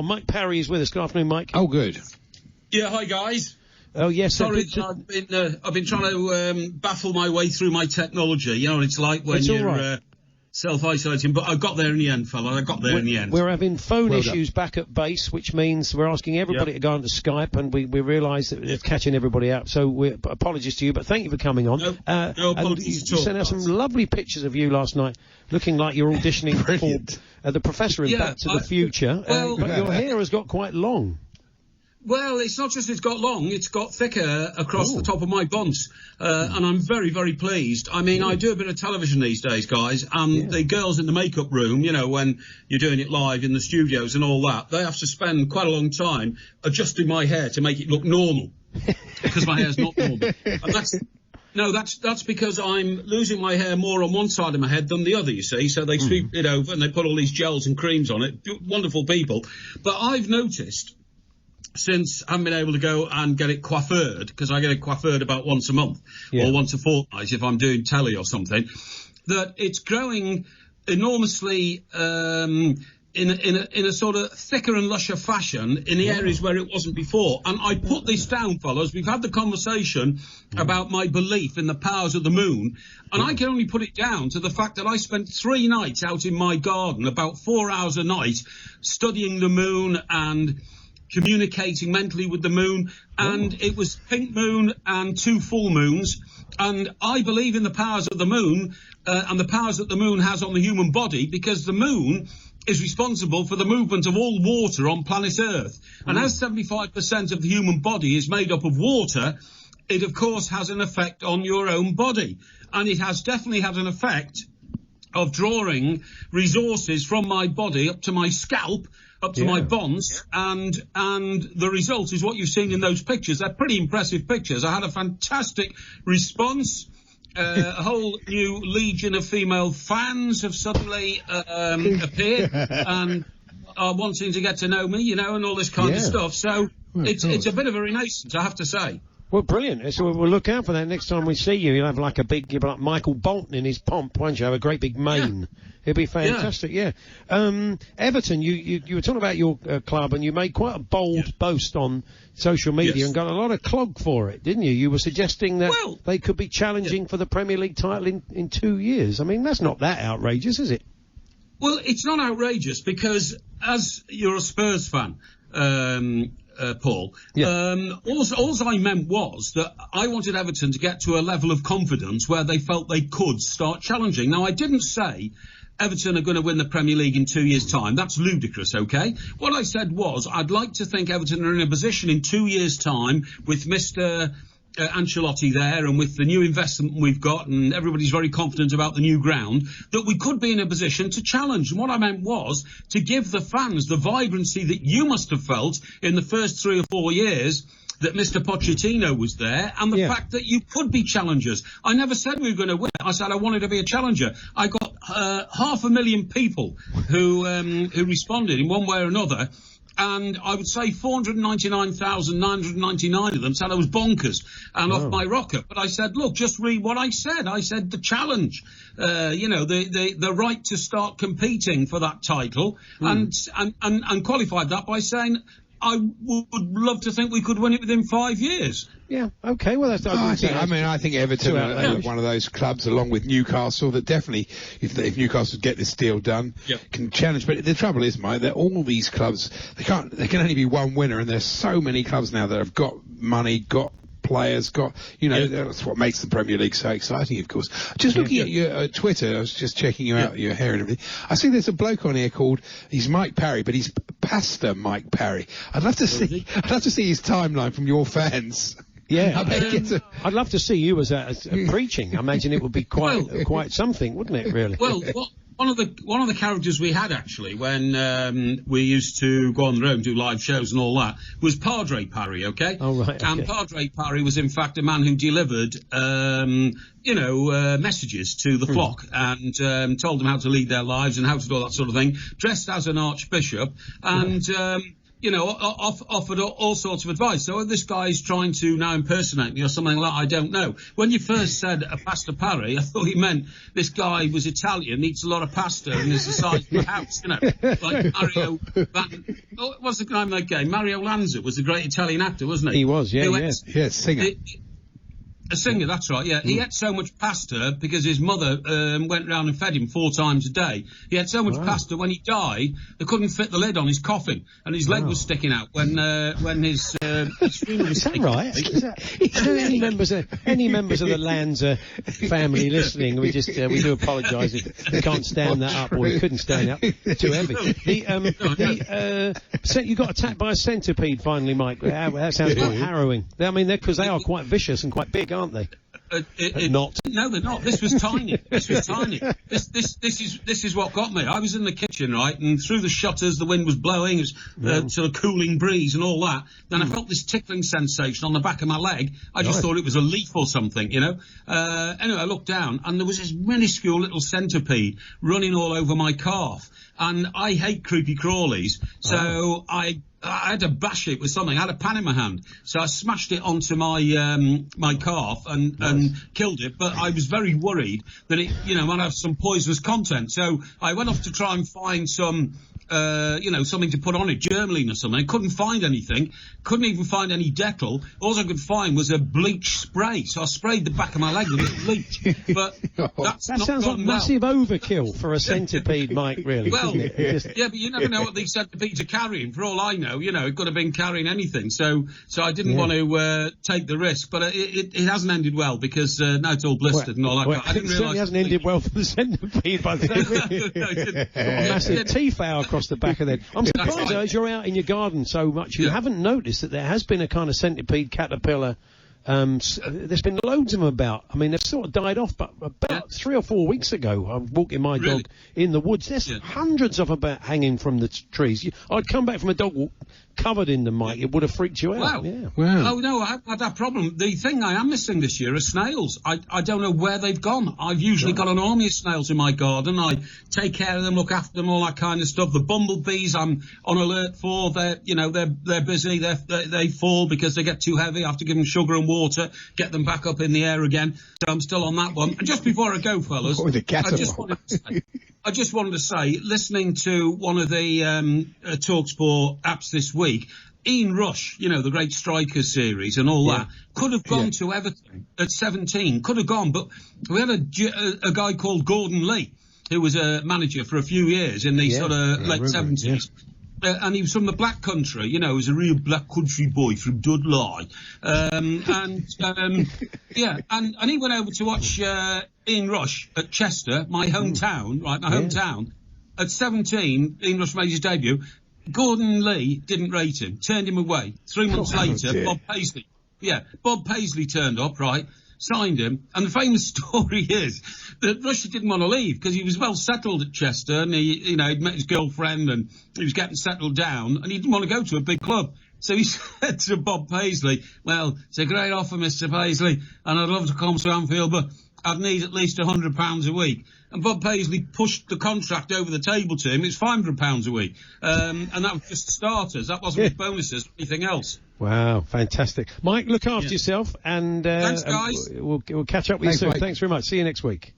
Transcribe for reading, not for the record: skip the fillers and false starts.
on. Mike Parry is with us. Good afternoon, Mike. Oh, good. Yeah, hi guys. Oh, yes. Sorry, I've been trying to baffle my way through my technology. You know what it's like when you're self-isolating. But I got there in the end, fella. I got there in the end. We're having phone issues back at base, which means we're asking everybody to go onto Skype, and we realise that it's catching everybody out. So apologies to you, but thank you for coming on. No apologies at all. You sent out some lovely pictures of you last night, looking like you're auditioning for the Professor in Back to the Future. But your hair has got quite long. Well, it's not just it's got long, it's got thicker across the top of my buns. And I'm very, very pleased. I mean, I do a bit of television these days, guys, and the girls in the makeup room, you know, when you're doing it live in the studios and all that, they have to spend quite a long time adjusting my hair to make it look normal, because my hair's not normal. And that's because I'm losing my hair more on one side of my head than the other, you see. So they sweep it over and they put all these gels and creams on it. Wonderful people. But I've noticed, since I haven't been able to go and get it coiffured, because I get it coiffured about once a month or once a fortnight if I'm doing telly or something, that it's growing enormously in a sort of thicker and lusher fashion in the areas where it wasn't before. And I put this down, fellas. We've had the conversation about my belief in the powers of the moon, and I can only put it down to the fact that I spent 3 nights out in my garden, about 4 hours a night, studying the moon and communicating mentally with the moon, and it was pink moon and 2 full moons, and I believe in the powers of the moon and the powers that the moon has on the human body, because the moon is responsible for the movement of all water on planet Earth, and as 75% of the human body is made up of water, it of course has an effect on your own body, and it has definitely had an effect of drawing resources from my body up to my scalp, up to my bonds, and the result is what you've seen in those pictures. They're pretty impressive pictures. I had a fantastic response. A whole new legion of female fans have suddenly appeared and are wanting to get to know me, you know, and all this kind of stuff. So it's a bit of a renaissance, I have to say. Well, brilliant. So we'll look out for that next time we see you. You'll have like like Michael Bolton in his pomp, won't you? Have a great big mane. It'll be fantastic, Everton, you were talking about your club, and you made quite a bold boast on social media and got a lot of clog for it, didn't you? You were suggesting that they could be challenging for the Premier League title in 2 years. I mean, that's not that outrageous, is it? Well, it's not outrageous because, as you're a Spurs fan, Paul, all I meant was that I wanted Everton to get to a level of confidence where they felt they could start challenging. Now, I didn't say Everton are going to win the Premier League in 2 years' time. That's ludicrous, OK? What I said was I'd like to think Everton are in a position in 2 years' time with Mr. Ancelotti there, and with the new investment we've got, and everybody's very confident about the new ground, that we could be in a position to challenge. And what I meant was to give the fans the vibrancy that you must have felt in the first 3 or 4 years that Mr. Pochettino was there, and the fact that you could be challengers. I never said we were going to win. I said I wanted to be a challenger. I got 500,000 people who responded in one way or another. And I would say 499,999 of them said I was bonkers and off my rocker. But I said, look, just read what I said. I said the challenge, the right to start competing for that title, and qualified that by saying I would love to think we could win it within 5 years. Yeah, OK, well, that's... I think Everton are one of those clubs, along with Newcastle, that definitely, if Newcastle get this deal done, can challenge. But the trouble is, Mike, that all these clubs, they can only be one winner, and there's so many clubs now that have got money, got players, that's what makes the Premier League so exciting, of course. Just looking at your Twitter, I was just checking you out, your hair and everything. I see there's a bloke on here he's Mike Parry, but he's Pastor Mike Parry. I'd love to see his timeline from your fans. Yeah, I'd love to see you as preaching. I imagine it would be quite something, wouldn't it? Really. Well, one of the characters we had actually when we used to go on the road and do live shows and all that was Padre Parry. Okay. Oh right. Okay. And Padre Parry was in fact a man who delivered messages to the flock and told them how to lead their lives and how to do all that sort of thing, dressed as an archbishop and. offered all sorts of advice. So this guy's trying to now impersonate me or something like that, I don't know. When you first said a pasta Parry, I thought you meant this guy was Italian, eats a lot of pasta and is the size of the house, like Mario. What's the name of that game? Mario Lanza was the great Italian actor, wasn't he? He was, yeah, singer. A singer, that's right, yeah. He ate so much pasta because his mother went round and fed him 4 times a day. He had so much pasta when he died, they couldn't fit the lid on his coffin, and his leg was sticking out when his funeral was. Is that right? Any members of the Lanza family listening? We do apologise if we can't stand that up, or we couldn't stand it up. Too heavy. You got attacked by a centipede finally, Mike. That sounds quite harrowing. I mean, because they are quite vicious and quite big, aren't they? Not. No, they're not. This was tiny. This is what got me. I was in the kitchen, right, and through the shutters, the wind was blowing, it was sort of cooling breeze and all that. Then I felt this tickling sensation on the back of my leg. I just thought it was a leaf or something, Anyway, I looked down, and there was this minuscule little centipede running all over my calf. And I hate creepy crawlies, so I had to bash it with something. I had a pan in my hand, so I smashed it onto my calf and killed it. But I was very worried that it, might have some poisonous content. So I went off to try and find some, something to put on it, germaline or something. I couldn't find anything. Couldn't even find any Dettol. All I could find was a bleach spray. So I sprayed the back of my leg with bleach. But that sounds like massive overkill for a centipede, Mike. Really. Well, yeah, but you never know what these centipedes are carrying. For all I know, it could have been carrying anything. So I didn't want to take the risk. But it hasn't ended well because now it's all blistered and all that. I didn't realise it hasn't ended well for the centipede by the time. Massive teeth out across the back of the head. I'm surprised, as you're out in your garden so much, you haven't noticed that there has been a kind of centipede caterpillar. There's been loads of them about. I mean, they've sort of died off, but about 3 or 4 weeks ago, I was walking my dog in the woods. There's hundreds of them hanging from the trees. I'd come back from a dog walk covered in them, Mike. It would have freaked you out. Wow. Yeah. Wow. Oh, no, I had that problem. The thing I am missing this year are snails. I don't know where they've gone. I've usually got an army of snails in my garden. I take care of them, look after them, all that kind of stuff. The bumblebees I'm on alert for. They're busy. They fall because they get too heavy. I have to give them sugar and water, get them back up in the air again. So I'm still on that one. And just before I go, fellas, I just wanted to say, listening to one of the talkSPORT apps this week, Ian Rush, the great striker series and all that, could have gone to Everton at 17, could have gone, but we had a guy called Gordon Lee, who was a manager for a few years in the sort of late 70s. Yeah. And he was from the black country, he was a real black country boy from Dudley. And he went over to watch Ian Rush at Chester, my hometown, hometown. At 17, Ian Rush made his debut. Gordon Lee didn't rate him, turned him away. 3 months later, Bob Paisley turned up, signed him, and the famous story is that Rush didn't want to leave because he was well settled at Chester, and he'd met his girlfriend and he was getting settled down, and he didn't want to go to a big club. So he said to Bob Paisley, "Well, it's a great offer, Mr. Paisley, and I'd love to come to Anfield, but I'd need at least £100 a week." And Bob Paisley pushed the contract over the table to him. It's £500 a week. And that was just starters. That wasn't with bonuses or anything else. Wow, fantastic. Mike, look after yourself, and thanks, guys. We'll catch up with you soon. Mike. Thanks very much. See you next week.